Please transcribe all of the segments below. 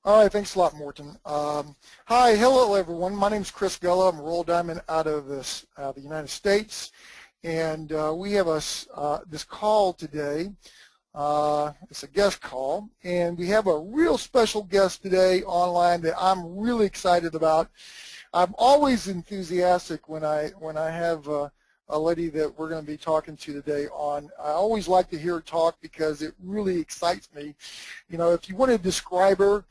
All right, thanks a lot, Morten. Hi, hello everyone. My name is Chris Gullo. I'm a Royal Diamond out of the United States, and we have this call today. It's a guest call, and we have a real special guest today online that I'm really excited about. I'm always enthusiastic when I have a lady that we're going to be talking to today on. I always like to hear her talk because it really excites me. You know, if you want to describe her,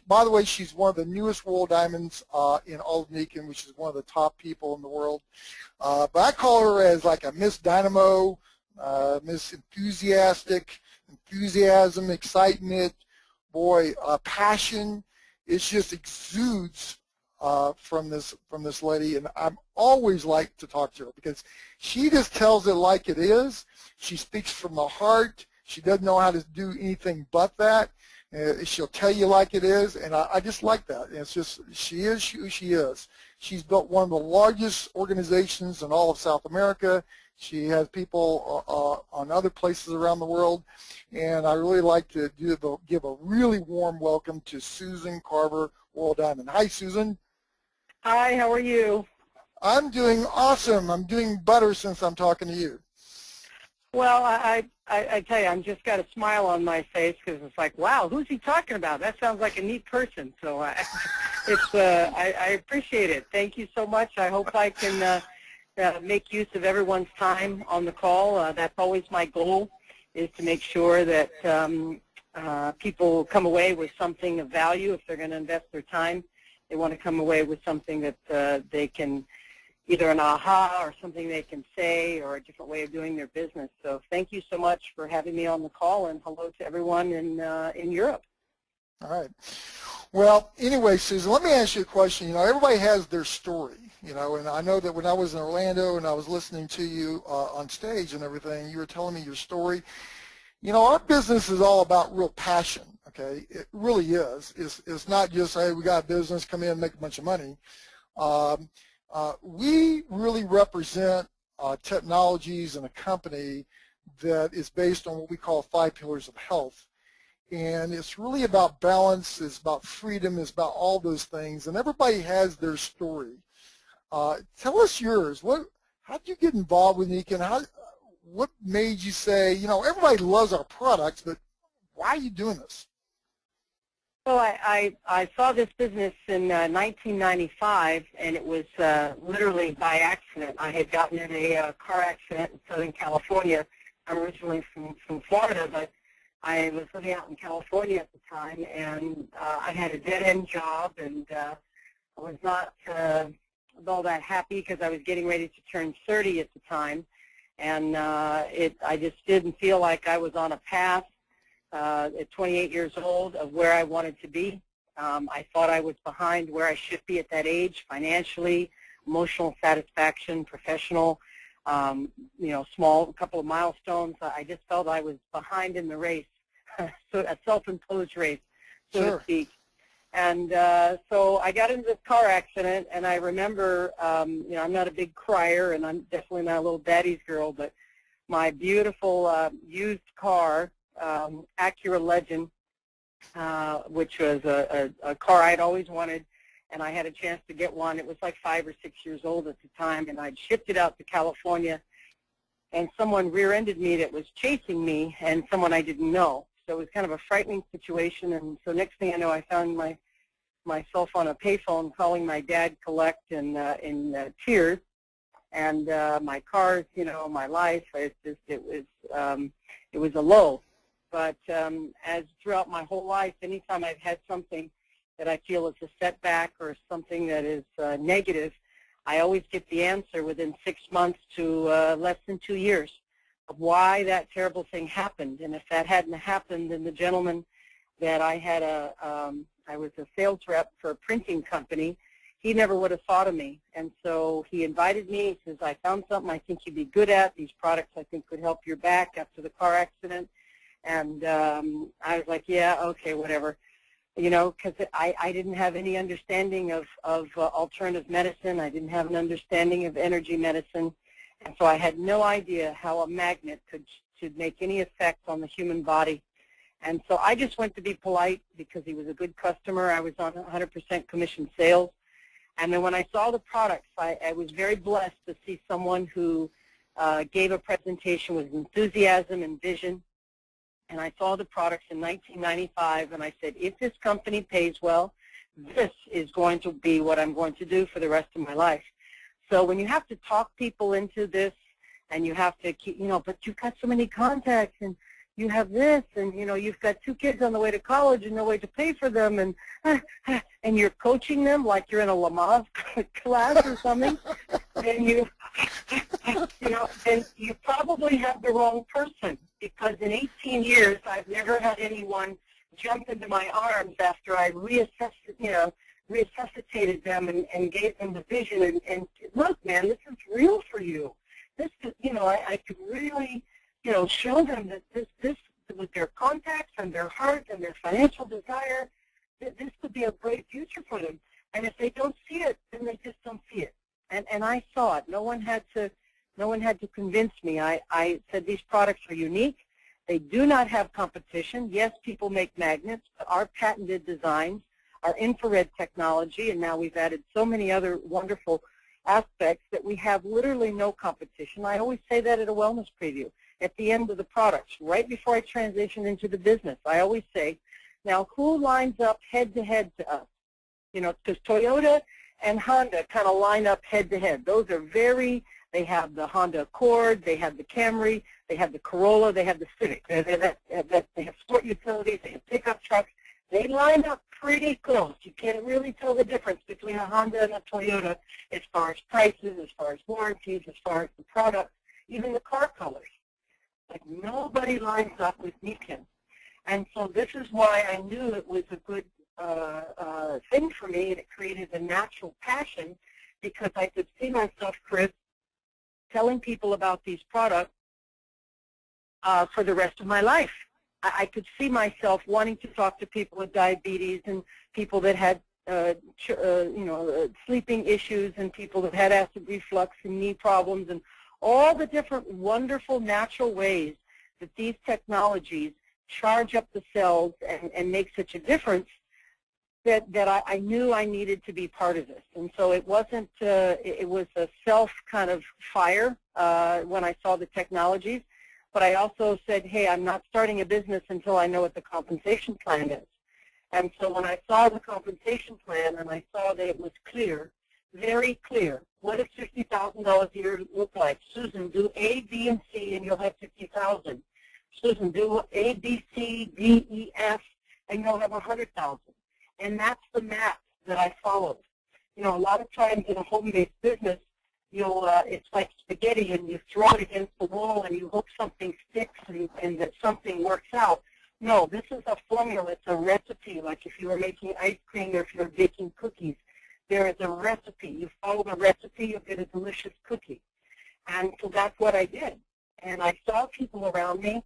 by the way, she's one of the newest Royal Diamonds in all of Nikken, which is one of the top people in the world. But I call her as like a Miss Dynamo, Miss Enthusiastic, enthusiasm, excitement, boy, passion. It just exudes from this lady, and I'm always like to talk to her because she just tells it like it is. She speaks from the heart. She doesn't know how to do anything but that. She'll tell you like it is, and I just like that. And it's just, she is who she is. She's built one of the largest organizations in all of South America. She has people on other places around the world, and I really like to give a really warm welcome to Susan Carver, Royal Diamond. Hi, Susan. Hi, how are you? I'm doing awesome. I'm doing better since I'm talking to you. Well, I tell you, I'm just got a smile on my face because it's like, wow, who's he talking about? That sounds like a neat person. So I appreciate it. Thank you so much. I hope I can make use of everyone's time on the call. That's always my goal, is to make sure that people come away with something of value. If they're going to invest their time, they want to come away with something that they can, either an aha or something they can say or a different way of doing their business. So thank you so much for having me on the call, and hello to everyone in Europe. All right. Well, anyway, Susan, let me ask you a question. You know, everybody has their story, you know, and I know that when I was in Orlando and I was listening to you on stage and everything, you were telling me your story. You know, our business is all about real passion, okay? It really is. It's not just, hey, we got a business, come in and make a bunch of money. We really represent technologies and a company that is based on what we call 5 pillars of health. And it's really about balance, it's about freedom, it's about all those things. And everybody has their story. Tell us yours. How did you get involved with Nikken? What made you say, you know, everybody loves our products, but why are you doing this? Well, I saw this business in 1995, and it was literally by accident. I had gotten in a car accident in Southern California. I'm originally from Florida, but I was living out in California at the time, and I had a dead-end job, and I was not all that happy because I was getting ready to turn 30 at the time, and I just didn't feel like I was on a path at 28 years old of where I wanted to be. I thought I was behind where I should be at that age, financially, emotional satisfaction, professional, you know, a couple of milestones. I just felt I was behind in the race, so a self-imposed race, so Sure. to speak. And so I got into this car accident, and I remember, you know, I'm not a big crier, and I'm definitely not a little daddy's girl, but my beautiful used car, Acura Legend, which was a car I'd always wanted, and I had a chance to get one. It was like 5 or 6 years old at the time, and I'd shipped it out to California, and someone rear-ended me that was chasing me, and someone I didn't know. So it was kind of a frightening situation, and so next thing I know, I found myself on a payphone calling my dad collect in tears, and my cars, you know, my life, it was a low. But as throughout my whole life, anytime I've had something that I feel is a setback or something that is negative, I always get the answer within 6 months to less than 2 years of why that terrible thing happened. And if that hadn't happened, then the gentleman that I was a sales rep for a printing company, he never would have thought of me. And so he invited me. He says, I found something I think you'd be good at. These products I think could help your back after the car accident. And I was like, yeah, okay, whatever. You know, because I didn't have any understanding of alternative medicine. I didn't have an understanding of energy medicine. And so I had no idea how a magnet could make any effect on the human body. And so I just went to be polite because he was a good customer. I was on 100% commission sales. And then when I saw the products, I was very blessed to see someone who gave a presentation with enthusiasm and vision. And I saw the products in 1995, and I said, if this company pays well, this is going to be what I'm going to do for the rest of my life. So when you have to talk people into this, and you have to keep, but you've got so many contacts, and you have this, and you've got 2 kids on the way to college and no way to pay for them, and you're coaching them like you're in a Lamaze class or something, then then you probably have the wrong person, because in 18 years I've never had anyone jump into my arms after I resuscitated them and gave them the vision and look, man, this is real for you. This is, I could really, show them that this with their contacts and their heart and their financial desire, that this could be a great future for them. And if they don't see it, then they just don't see it. And I saw it. No one had to convince me. I said these products are unique. They do not have competition. Yes, people make magnets, but our patented designs, our infrared technology, and now we've added so many other wonderful aspects that we have literally no competition. I always say that at a wellness preview at the end of the products, right before I transition into the business. I always say, now who lines up head-to-head to us? Because Toyota and Honda kind of line up head-to-head. Those are they have the Honda Accord, they have the Camry, they have the Corolla, they have the Civic. They have sport utilities, they have pickup trucks. They line up pretty close. You can't really tell the difference between a Honda and a Toyota as far as prices, as far as warranties, as far as the product, even the car colors. Like nobody lines up with Nikken. And so this is why I knew it was a good thing for me, and it created a natural passion, because I could see myself, Chris, telling people about these products for the rest of my life. I could see myself wanting to talk to people with diabetes and people that had, sleeping issues, and people that had acid reflux and knee problems, and all the different wonderful natural ways that these technologies charge up the cells and make such a difference that I knew I needed to be part of this. And so it wasn't, it was a self kind of fire when I saw the technologies. But I also said, hey, I'm not starting a business until I know what the compensation plan is. And so when I saw the compensation plan and I saw that it was clear, very clear, what does $50,000 a year look like? Susan, do A, B, and C, and you'll have $50,000. Susan, do A, B, C, D, E, F, and you'll have $100,000. And that's the math that I followed. A lot of times in a home-based business, it's like spaghetti, and you throw it against the wall and you hope something sticks and that something works out. No, this is a formula. It's a recipe, like if you were making ice cream or if you were baking cookies. There is a recipe. You follow the recipe, you'll get a delicious cookie. And so that's what I did. And I saw people around me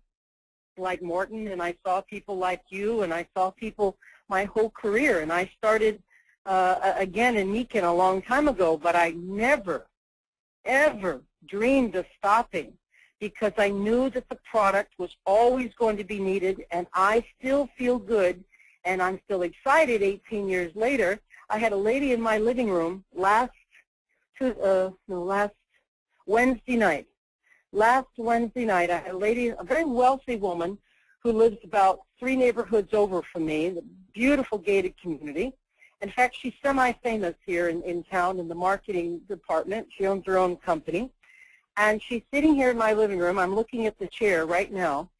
like Morten, and I saw people like you, and I saw people my whole career. And I started, again, in Nikken a long time ago, but I never, ever dreamed of stopping, because I knew that the product was always going to be needed, and I still feel good, and I'm still excited 18 years later. I had a lady in my living room last Wednesday night. Last Wednesday night, I had a lady, a very wealthy woman, who lives about 3 neighborhoods over from me, the beautiful gated community. In fact, she's semi-famous here in town in the marketing department. She owns her own company. And she's sitting here in my living room. I'm looking at the chair right now.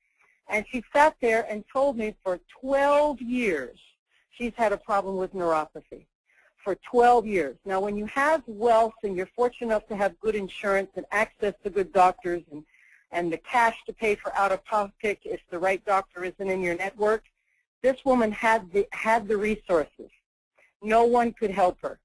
And she sat there and told me for 12 years she's had a problem with neuropathy. For 12 years. Now, when you have wealth and you're fortunate enough to have good insurance and access to good doctors and the cash to pay for out-of-pocket if the right doctor isn't in your network, this woman had the resources. No one could help her.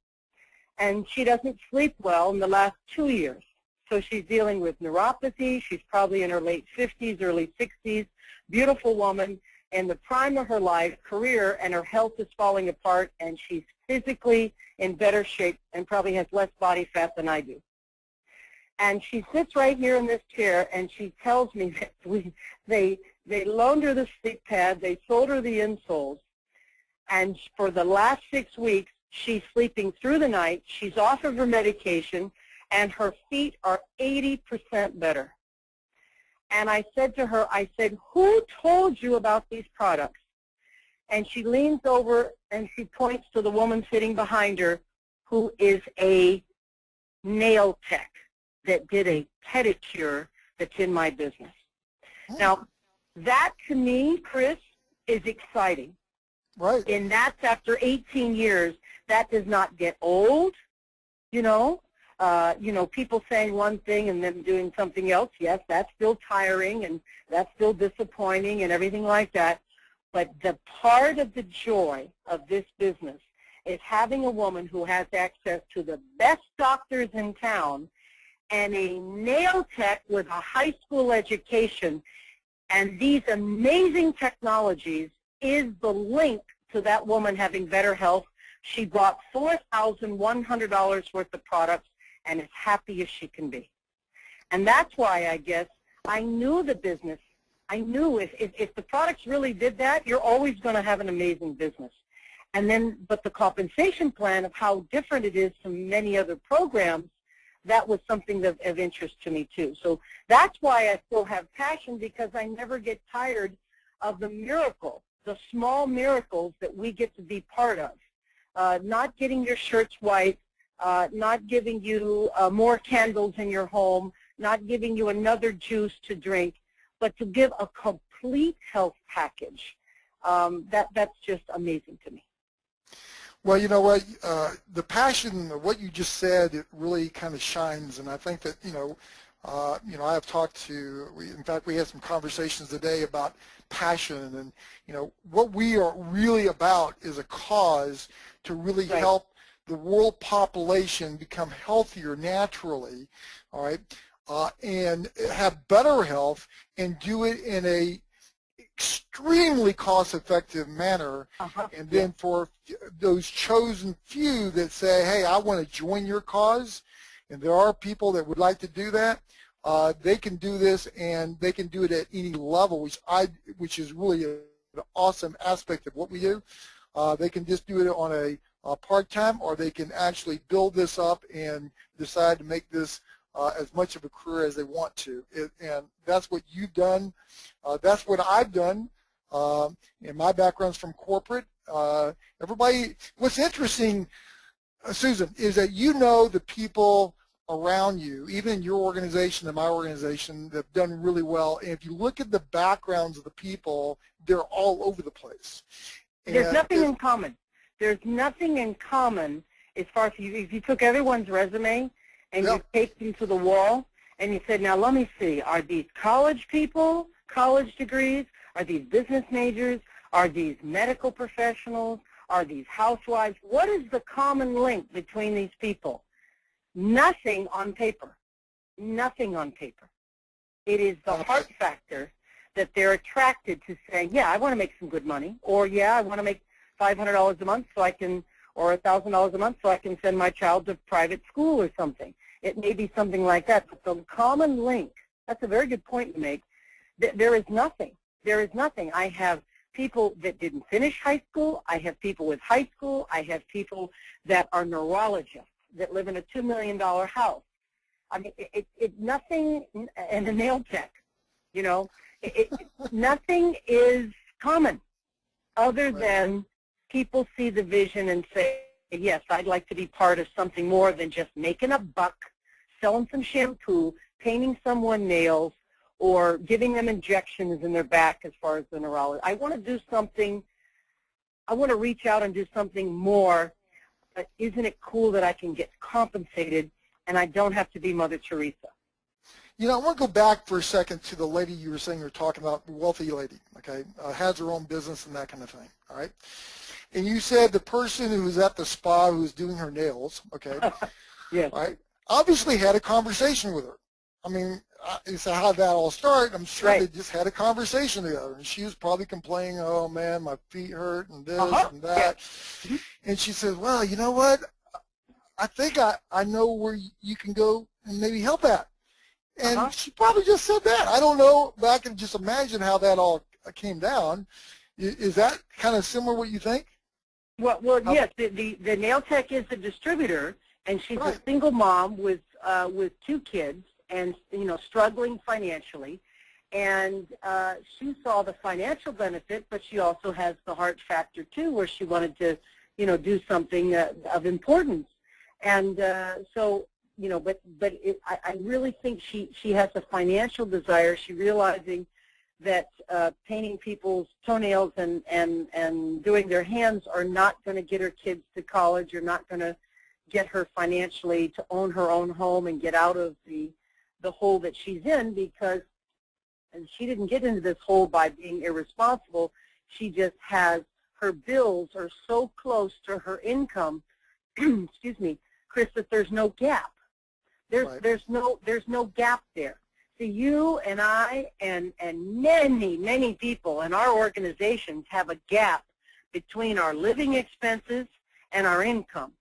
And she doesn't sleep well in the last 2 years. So she's dealing with neuropathy. She's probably in her late 50s, early 60s. Beautiful woman in the prime of her life, career, and her health is falling apart, and she's physically in better shape and probably has less body fat than I do. And she sits right here in this chair, and she tells me that They loaned her the sleep pad. They sold her the insoles. And for the last 6 weeks, she's sleeping through the night. She's off of her medication, and her feet are 80% better. And I said to her, I said, who told you about these products? And she leans over and she points to the woman sitting behind her who is a nail tech that did a pedicure that's in my business. Now, that to me, Chris, is exciting. Right. And that's after 18 years. That does not get old, you know. People saying one thing and then doing something else. Yes, that's still tiring and that's still disappointing and everything like that. But the part of the joy of this business is having a woman who has access to the best doctors in town and a nail tech with a high school education, and these amazing technologies is the link to that woman having better health. She bought $4,100 worth of products and as happy as she can be. And that's why I guess I knew the business. I knew if the products really did that, you're always going to have an amazing business. And then, but the compensation plan of how different it is from many other programs, that was something of interest to me too. So that's why I still have passion, because I never get tired of the miracle, the small miracles that we get to be part of. Not getting your shirts white, not giving you more candles in your home, not giving you another juice to drink, but to give a complete health package. That's just amazing to me. Well, you know what, the passion of what you just said, it really kind of shines, and I think that, I have talked to, in fact, we had some conversations today about passion, and, what we are really about is a cause to really Right. help the world population become healthier naturally, all right, and have better health, and do it in a extremely cost-effective manner. And then for those chosen few that say, hey, I want to join your cause, and there are people that would like to do that, they can do this, and they can do it at any level, which is really an awesome aspect of what we do. They can just do it on a part-time, or they can actually build this up and decide to make this as much of a career as they want to. And that's what you've done. That's what I've done. And my background's from corporate. Everybody, what's interesting, Susan, is that the people around you, even in your organization and my organization, that have done really well. And if you look at the backgrounds of the people, they're all over the place. There's nothing in common. There's nothing in common as far as if you took everyone's resume and you taped them to the wall and you said, now let me see, are these college people, college degrees? Are these business majors? Are these medical professionals? Are these housewives? What is the common link between these people? Nothing on paper. Nothing on paper. It is the heart factor that they're attracted to saying, yeah, I want to make some good money, or yeah, I want to make $500 a month so I can, or $1,000 a month so I can send my child to private school or something. It may be something like that. But the common link, that's a very good point to make. There is nothing. There is nothing. I have people that didn't finish high school. I have people with high school. I have people that are neurologists that live in a $2 million house. I mean, nothing, and a nail tech, nothing is common other than people see the vision and say, yes, I'd like to be part of something more than just making a buck, selling some shampoo, painting someone nails, or giving them injections in their back as far as the neurologist. I want to do something, I want to reach out and do something more, but isn't it cool that I can get compensated and I don't have to be Mother Teresa? I want to go back for a second to the lady you were saying you were talking about, the wealthy lady, okay, has her own business and that kind of thing, all right? And you said the person who was at the spa who was doing her nails, okay, yes. right, obviously had a conversation with her. I mean, so how did that all start? I'm sure they just had a conversation together, and she was probably complaining, oh man, my feet hurt and this and that. Yeah. And she says, well, you know what? I think I know where you can go and maybe help at. And she probably just said that. I don't know, but I can just imagine how that all came down. Is that kind of similar what you think? Well, yes. The nail tech is a distributor, and she's Right. a single mom with 2 kids, and struggling financially. And she saw the financial benefit, but she also has the heart factor too, where she wanted to, do something of importance. And so, I really think she has a financial desire. She realizing that painting people's toenails and doing their hands are not going to get her kids to college, or not going to get her financially to own her own home and get out of the hole that she's in, because she didn't get into this hole by being irresponsible. She just has, her bills are so close to her income, excuse me, Chris, that there's no gap. There's no gap there. So you and I and many people in our organizations have a gap between our living expenses and our income.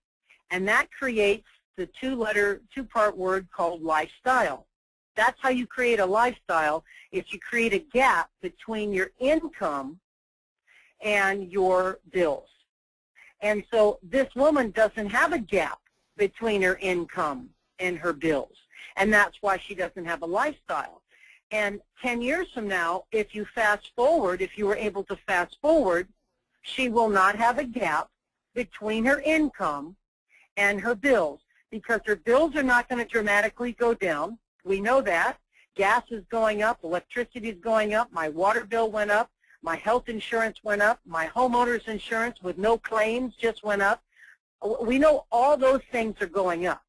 And that creates the two-part word called lifestyle. That's how you create a lifestyle, is you create a gap between your income and your bills. And so this woman doesn't have a gap between her income and her bills. And that's why she doesn't have a lifestyle. And 10 years from now, if you fast forward, if you were able to fast forward, she will not have a gap between her income and her bills, because her bills are not going to dramatically go down. We know that. Gas is going up, electricity is going up, my water bill went up, my health insurance went up, my homeowner's insurance with no claims just went up. We know all those things are going up.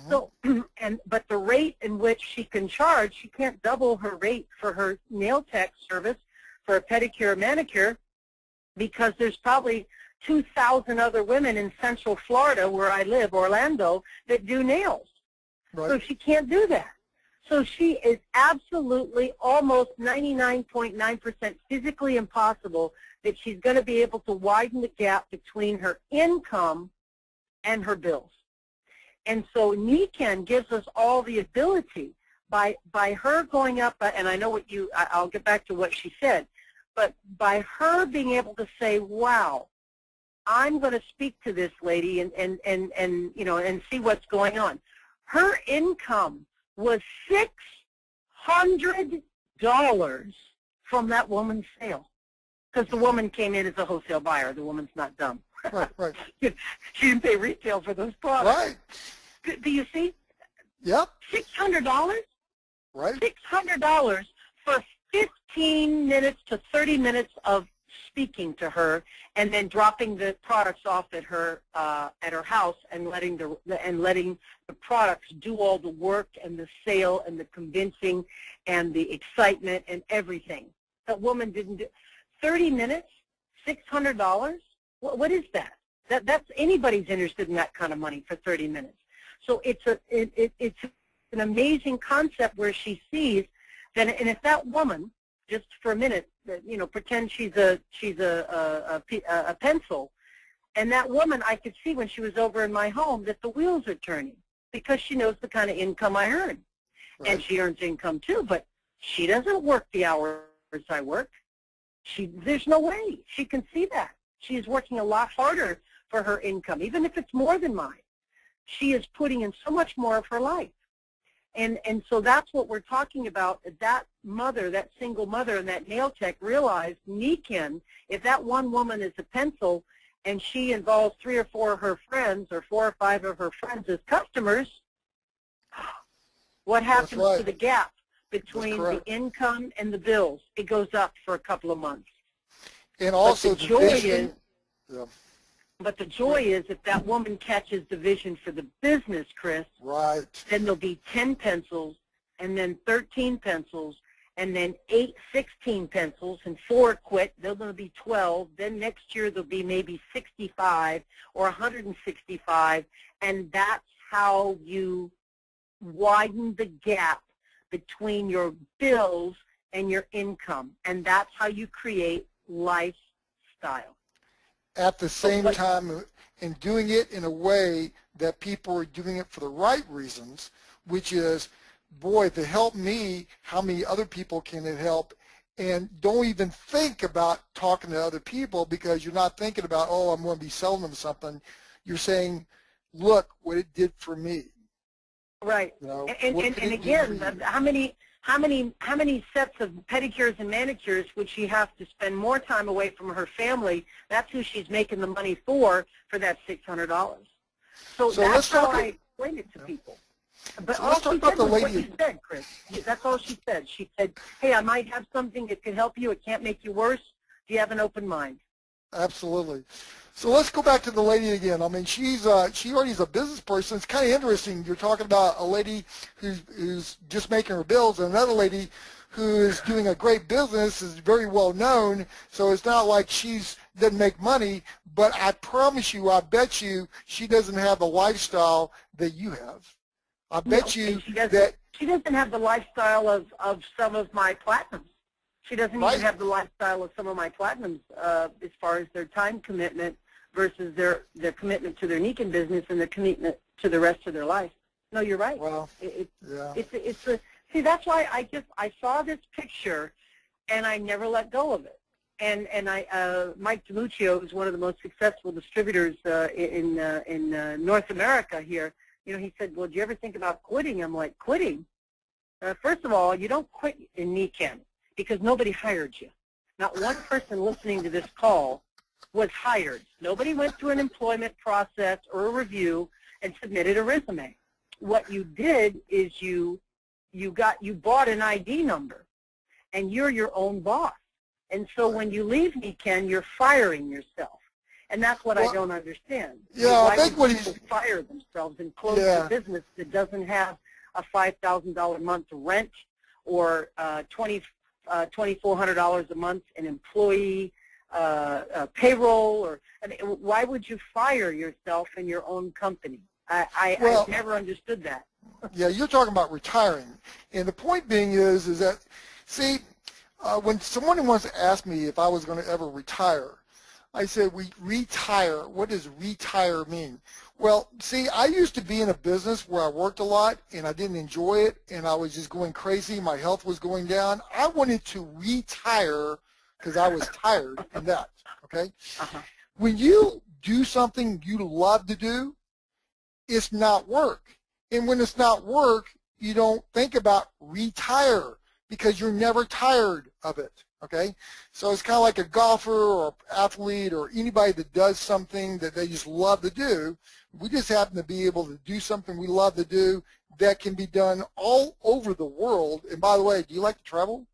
So, but the rate in which she can charge, she can't double her rate for her nail tech service for a pedicure or manicure, because there's probably 2,000 other women in Central Florida, where I live, Orlando, that do nails. Right. So she can't do that. So she is absolutely almost 99.9% physically impossible that she's going to be able to widen the gap between her income and her bills. And so Nikken gives us all the ability by her going up, and I know I'll get back to what she said, but by her being able to say, wow, I'm going to speak to this lady and see what's going on. Her income was $600 from that woman's sale, because the woman came in as a wholesale buyer. The woman's not dumb. Right. She didn't pay retail for those products. Right. Do you see? Yep. $600? Right. $600 for 15 minutes to 30 minutes of speaking to her, and then dropping the products off at her house, and letting the products do all the work and the sale and the convincing and the excitement and everything. That woman didn't do 30 minutes, $600. What is that? That's anybody's interested in that kind of money for 30 minutes. So it's an amazing concept where she sees that, and if that woman, just for a minute, pretend she's a pencil, and that woman, I could see when she was over in my home that the wheels are turning, because she knows the kind of income I earn. Right. And she earns income too, but she doesn't work the hours I work. There's no way she can see that. She is working a lot harder for her income, even if it's more than mine. She is putting in so much more of her life. And so that's what we're talking about. That mother, that single mother, and that nail tech realized Nikken, if that one woman is a pencil and she involves 3 or 4 of her friends, or 4 or 5 of her friends as customers, what happens to the gap between the income and the bills? It goes up for a couple of months. And also the joy is, but the joy is, if that woman catches the vision for the business, Chris, right, then there'll be 10 pencils, and then 13 pencils, and then 16 pencils, and 4 quit. There'll be 12. Then next year there'll be maybe 65 or 165, and that's how you widen the gap between your bills and your income, and that's how you create lifestyle. At the same time, in doing it in a way that people are doing it for the right reasons, which is boy, if it helped me, how many other people can it help? And don't even think about talking to other people, because you're not thinking about, oh, I'm going to be selling them something. You're saying, look what it did for me. Right. You know, and again, how many sets of pedicures and manicures would she have to spend more time away from her family? That's who she's making the money for that $600. So that's how I explain it to people. But so all she said was what you said, Chris. That's all she said. She said, hey, I might have something that can help you. It can't make you worse. Do you have an open mind? Absolutely. So let's go back to the lady again. I mean, she already is a business person. It's kind of interesting. You're talking about a lady who's just making her bills, and another lady who is doing a great business, is very well known. So it's not like doesn't make money, but I promise you, I bet you, she doesn't have the lifestyle that you have. I bet you that she doesn't have the lifestyle of some of my platinums. She doesn't even have the lifestyle of some of my platinums as far as their time commitment versus their commitment to their Nikken business and their commitment to the rest of their life. No, you're right. Well, see, that's why I saw this picture and I never let go of it. And Mike DiMuccio is one of the most successful distributors in North America here. You know, he said, well, do you ever think about quitting? I'm like, quitting? First of all, you don't quit in Nikken because nobody hired you. Not one person listening to this call was hired. Nobody went through an employment process or a review and submitted a resume. What you did is you bought an ID number, and you're your own boss. And so when you leave Nikken, you're firing yourself. And that's what I don't understand. Yeah, why I think would people fire themselves and close a business that doesn't have a $5,000 a month rent or $2,400 a month in employee payroll? Why would you fire yourself in your own company? I never understood that. Yeah, you're talking about retiring. And the point being is that, see, when someone wants to ask me if I was going to ever retire, I said, retire. What does retire mean? Well, see, I used to be in a business where I worked a lot and I didn't enjoy it and I was just going crazy. My health was going down. I wanted to retire because I was tired in that, okay? When you do something you love to do, it's not work. And when it's not work, you don't think about retire because you're never tired of it. Okay, so it's kind of like a golfer or an athlete or anybody that does something that they just love to do. We just happen to be able to do something we love to do that can be done all over the world. And by the way, do you like to travel?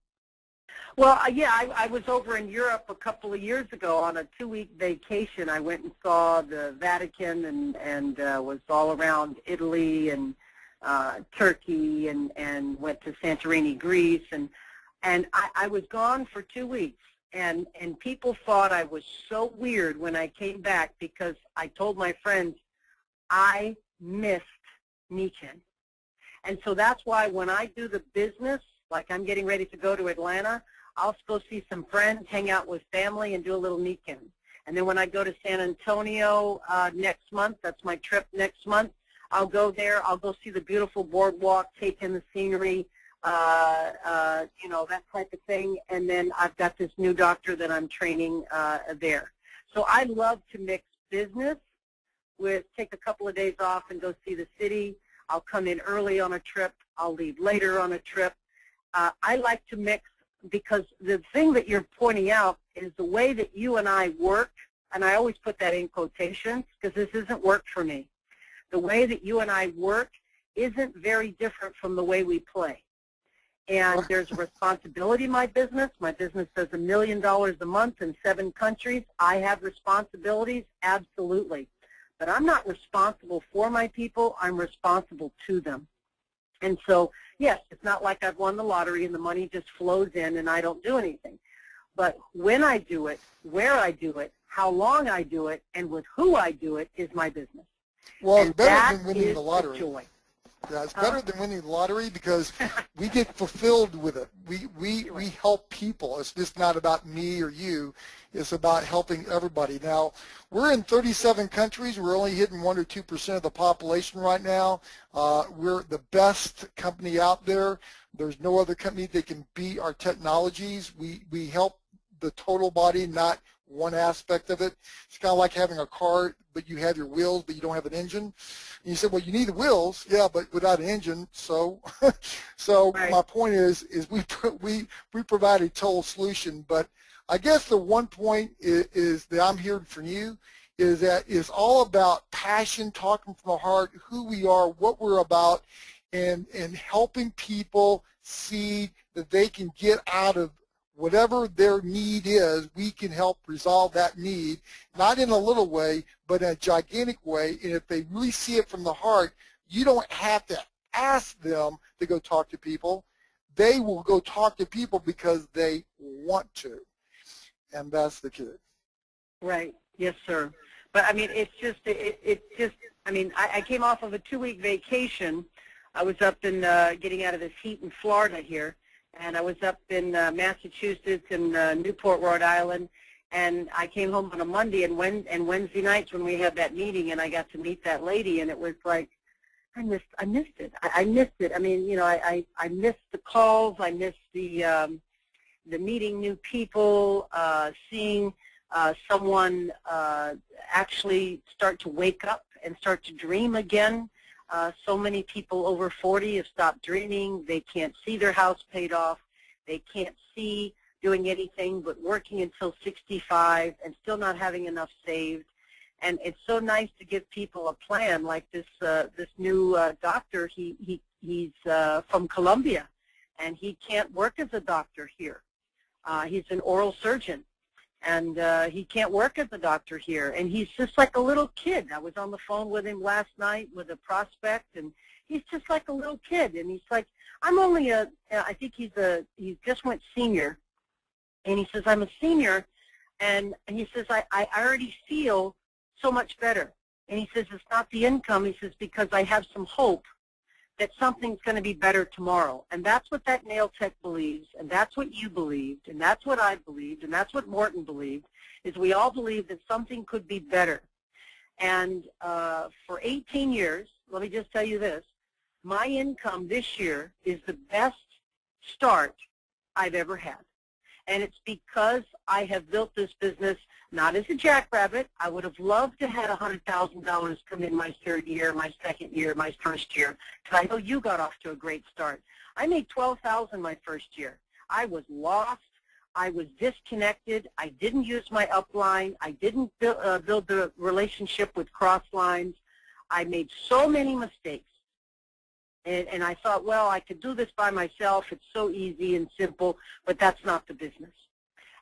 Well, yeah, I was over in Europe a couple of years ago on a 2-week vacation. I went and saw the Vatican and was all around Italy and Turkey and went to Santorini, Greece, and I was gone for 2 weeks, and people thought I was so weird when I came back because I told my friends I missed Nikken. And so that's why when I do the business, like I'm getting ready to go to Atlanta, I'll go see some friends, hang out with family, and do a little Nikken. And then when I go to San Antonio next month, that's my trip next month, I'll go there. I'll go see the beautiful boardwalk, take in the scenery, you know, that type of thing. And then I've got this new doctor that I'm training there. So I love to mix business with take a couple of days off and go see the city. I'll come in early on a trip. I'll leave later on a trip. I like to mix because the thing that you're pointing out is the way that you and I work, and I always put that in quotations because this isn't work for me. The way that you and I work isn't very different from the way we play. And there's a responsibility in my business. My business does $1 million a month in 7 countries. I have responsibilities, absolutely. But I'm not responsible for my people. I'm responsible to them. And so, yes, it's not like I've won the lottery and the money just flows in and I don't do anything. But when I do it, where I do it, how long I do it, and with who I do it is my business. Well, and it's better than winning the lottery. Joy. Yeah, it's better than winning the lottery because we get fulfilled with it. We help people. It's just not about me or you. It's about helping everybody. Now, we're in 37 countries. We're only hitting 1 or 2% of the population right now. We're the best company out there. There's no other company that can beat our technologies. We help the total body, not one aspect of it. It's kind of like having a car, but you have your wheels, but you don't have an engine. And you said, well, you need the wheels, yeah, but without an engine. So, Right. my point is we provide a total solution. But I guess the one point is that I'm hearing from you is that it's all about passion, talking from the heart, who we are, what we're about, and helping people see that they can get out of whatever their need is. We can help resolve that need, not in a little way, but in a gigantic way. And if they really see it from the heart, you don't have to ask them to go talk to people. They will go talk to people because they want to. And that's the key. Right. Yes, sir. But I mean, it's just, I mean, I came off of a 2-week vacation. I was up in, getting out of this heat in Florida here, and I was up in Massachusetts and Newport, Rhode Island, and I came home on a Monday and Wednesday nights when we had that meeting, and I got to meet that lady, and it was like, I missed it. I missed it. I mean, you know, I missed the calls. I missed the meeting new people, seeing someone actually start to wake up and start to dream again. So many people over 40 have stopped dreaming. They can't see their house paid off. They can't see doing anything but working until 65 and still not having enough saved. And it's so nice to give people a plan like this. This new doctor, he's from Colombia, and he can't work as a doctor here. He's an oral surgeon, and he can't work as a doctor here. And he's just like a little kid. I was on the phone with him last night with a prospect, and he's just like a little kid. And he's like, I'm only I think he just went senior. And he says, I'm a senior, and he says, I already feel so much better. And he says, it's not the income. He says, because I have some hope that something's going to be better tomorrow. And that's what that nail tech believes, and that's what you believed, and that's what I believed, and that's what Morten believed, is we all believe that something could be better. And for 18 years, let me just tell you this, my income this year is the best start I've ever had. And it's because I have built this business not as a jackrabbit. I would have loved to have $100,000 come in my third year, my second year, my first year, because I know you got off to a great start. I made $12,000 my first year. I was lost. I was disconnected. I didn't use my upline. I didn't build the relationship with cross lines. I made so many mistakes. And I thought, well, I could do this by myself. It's so easy and simple, but that's not the business.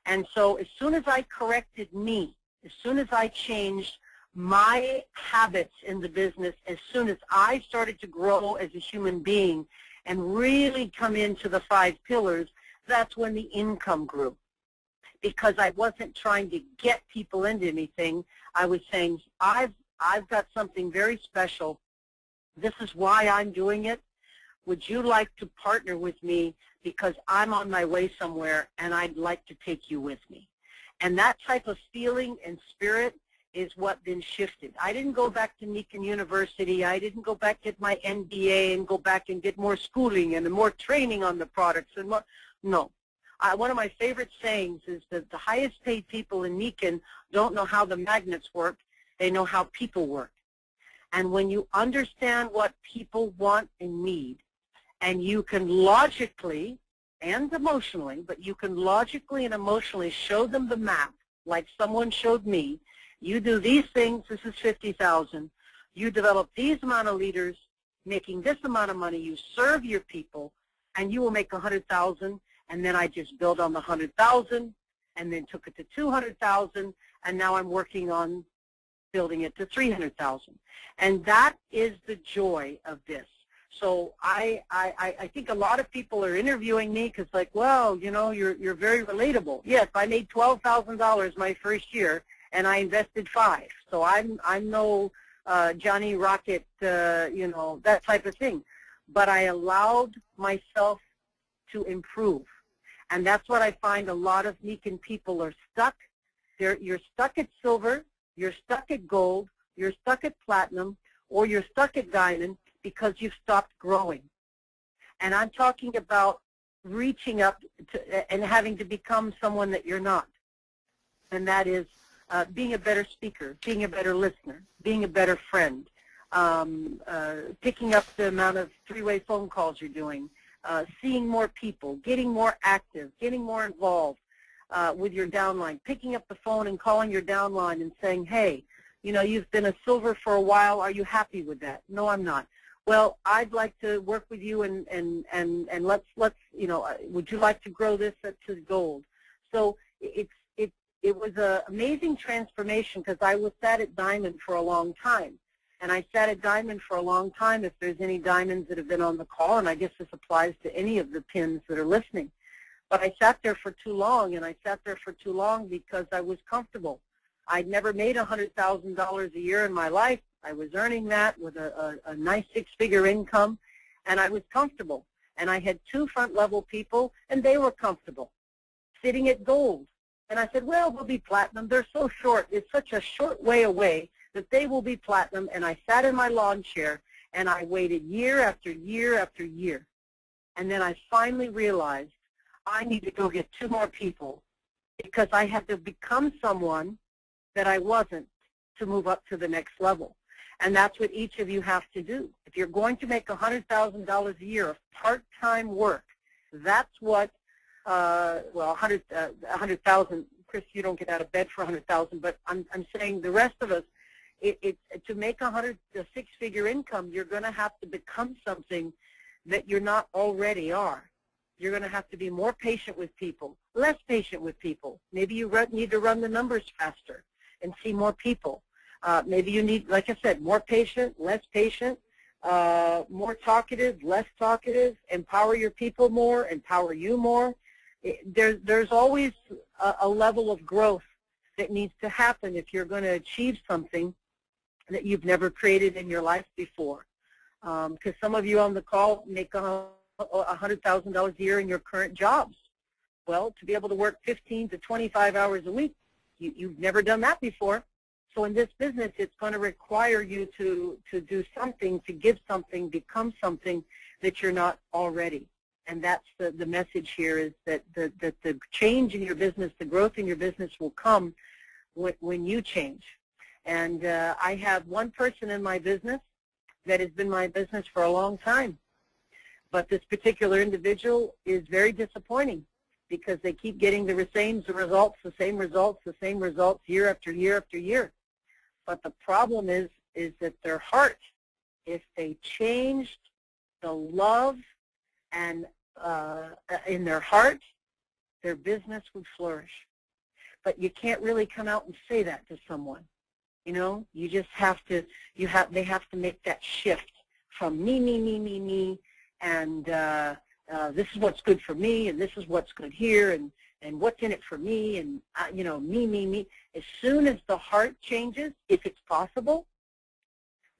And so as soon as I corrected me, as soon as I changed my habits in the business, as soon as I started to grow as a human being and really come into the 5 pillars, that's when the income grew. Because I wasn't trying to get people into anything. I was saying, I've got something very special. This is why I'm doing it. Would you like to partner with me, because I'm on my way somewhere and I'd like to take you with me? And that type of feeling and spirit is what then shifted. I didn't go back to Nikken University. I didn't go back get my MBA and go back and get more schooling and more training on the products and more. No. One of my favorite sayings is that the highest paid people in Nikken don't know how the magnets work. They know how people work. And when you understand what people want and need, and you can logically and emotionally, but you can logically and emotionally show them the map, like someone showed me, you do these things, this is 50,000. You develop these amount of leaders, making this amount of money, you serve your people, and you will make 100,000, and then I just build on the 100,000, and then took it to 200,000, and now I'm working on building it to 300,000. And that is the joy of this. So I think a lot of people are interviewing me because, like, well, you know, you're very relatable. Yes, I made $12,000 my first year, and I invested 5. So I'm no Johnny Rocket, you know, that type of thing. But I allowed myself to improve. And that's what I find a lot of Nikken people are stuck. You're stuck at silver, you're stuck at gold, you're stuck at platinum, or you're stuck at diamond because you've stopped growing. And I'm talking about reaching up to, and having to become someone that you're not. And that is being a better speaker, being a better listener, being a better friend, picking up the amount of three-way phone calls you're doing, seeing more people, getting more active, getting more involved with your downline, picking up the phone and calling your downline and saying, hey, you know, you've been a silver for a while. Are you happy with that? No, I'm not. Well, I'd like to work with you and let's you know, would you like to grow this to gold? So it was an amazing transformation because I was sat at Diamond for a long time. And I sat at Diamond for a long time, if there's any diamonds that have been on the call, and I guess this applies to any of the pins that are listening. But I sat there for too long, and I sat there for too long because I was comfortable. I'd never made $100,000 a year in my life. I was earning that with a nice six-figure income, and I was comfortable. And I had two front-level people, and they were comfortable, sitting at gold. And I said, well, we'll be platinum. They're so short. It's such a short way away that they will be platinum. And I sat in my lawn chair, and I waited year after year after year. And then I finally realized I need to go get two more people because I had to become someone that I wasn't to move up to the next level. And that's what each of you have to do. If you're going to make $100,000 a year of part-time work, that's what, well, 100,000, Chris, you don't get out of bed for 100,000, but I'm saying the rest of us, to make a six-figure income, you're going to have to become something that you're not already are. You're going to have to be more patient with people, less patient with people. Maybe you need to run the numbers faster and see more people. Maybe you need, like I said, more patient, less patient, more talkative, less talkative, empower your people more, empower you more. There's always a level of growth that needs to happen if you're going to achieve something that you've never created in your life before. Because some of you on the call make $100,000 a year in your current jobs. Well, to be able to work 15 to 25 hours a week, you've never done that before. So in this business, it's going to require you to do something, to give something, become something that you're not already. And that's the message here, is that the change in your business, the growth in your business will come when you change. And I have one person in my business that has been my business for a long time. But this particular individual is very disappointing because they keep getting the same results year after year after year. But the problem is that their heart, if they changed the love and in their heart, their business would flourish. But you can't really come out and say that to someone. You know, you just have to, they have to make that shift from me, and this is what's good for me, and this is what's good here, and what's in it for me, and, you know, me. As soon as the heart changes, if it's possible,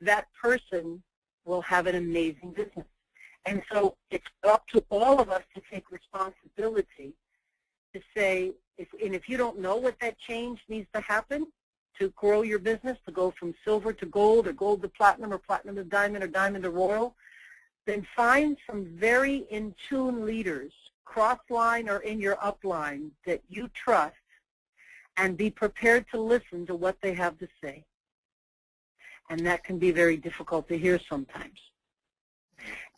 that person will have an amazing business. And so it's up to all of us to take responsibility to say, if you don't know what that change needs to happen to grow your business, to go from silver to gold, or gold to platinum, or platinum to diamond, or diamond to royal, then find some very in-tune leaders, cross-line or in your upline, that you trust, and be prepared to listen to what they have to say. And that can be very difficult to hear sometimes.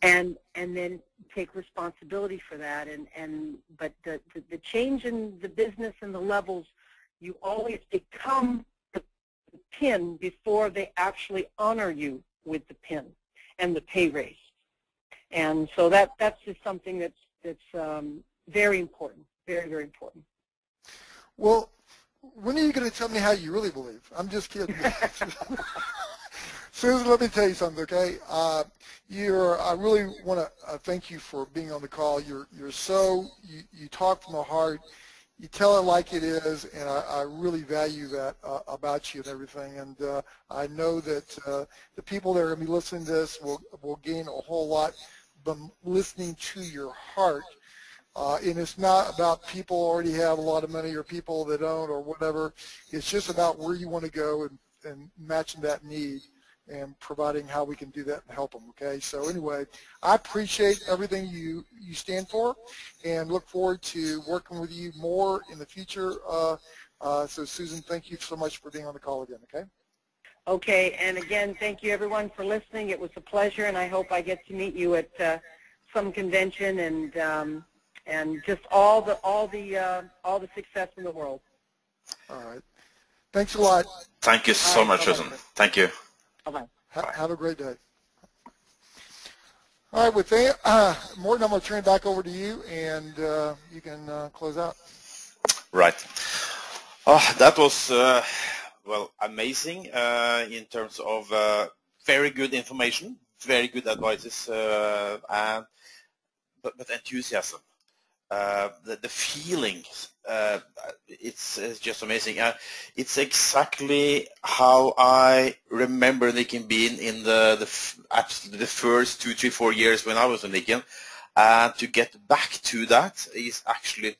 And then take responsibility for that. But the change in the business and the levels, you always become the pin before they actually honor you with the pin and the pay raise. And so that's just something that's very important, very, very important. Well, when are you going to tell me how you really believe? I'm just kidding. Susan, let me tell you something, okay? I really want to thank you for being on the call. You talk from the heart. You tell it like it is, and I really value that about you and everything. And I know that the people that are going to be listening to this will gain a whole lot from listening to your heart And it's not about people who already have a lot of money or people that don't or whatever. It's just about where you want to go and matching that need and providing how we can do that and help them, okay? So anyway, I appreciate everything you stand for and look forward to working with you more in the future. So Susan, thank you so much for being on the call again, okay? Okay, and again, thank you everyone for listening. It was a pleasure, and I hope I get to meet you at some convention and just all the success in the world. All right. Thanks a lot. Thank you so much, Susan. Thank you. Bye-bye. Have a great day. All right, with that, Morten, I'm going to turn it back over to you, and you can close out. Right. Oh, that was, well, amazing in terms of very good information, very good advices, but enthusiasm. The feeling, it's just amazing. It's exactly how I remember Nikken being in the first 2, 3, 4 years when I was in Nikken. To get back to that is actually,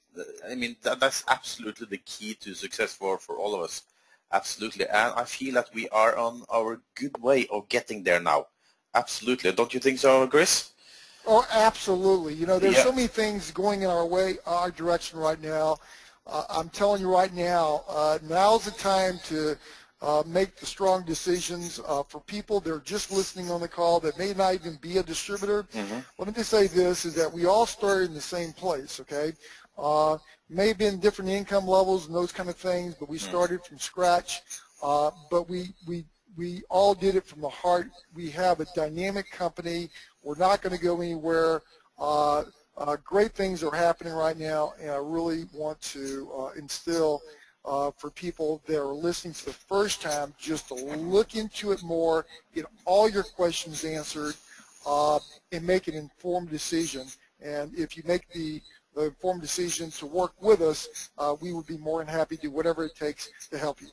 I mean, that's absolutely the key to success for all of us. Absolutely. And I feel that we are on our good way of getting there now. Absolutely. Don't you think so, Chris? Oh, absolutely. You know, there's Yeah. so many things going in our direction right now. I'm telling you right now, now's the time to make the strong decisions for people that are just listening on the call that may not even be a distributor. Mm-hmm. Let me just say this, is that we all started in the same place, okay? May have been different income levels and those kind of things, but we started from scratch. But we all did it from the heart. We have a dynamic company. We're not going to go anywhere. Great things are happening right now, and I really want to instill for people that are listening for the first time just to look into it more, get all your questions answered, and make an informed decision. And if you make the informed decision to work with us, we would be more than happy to do whatever it takes to help you.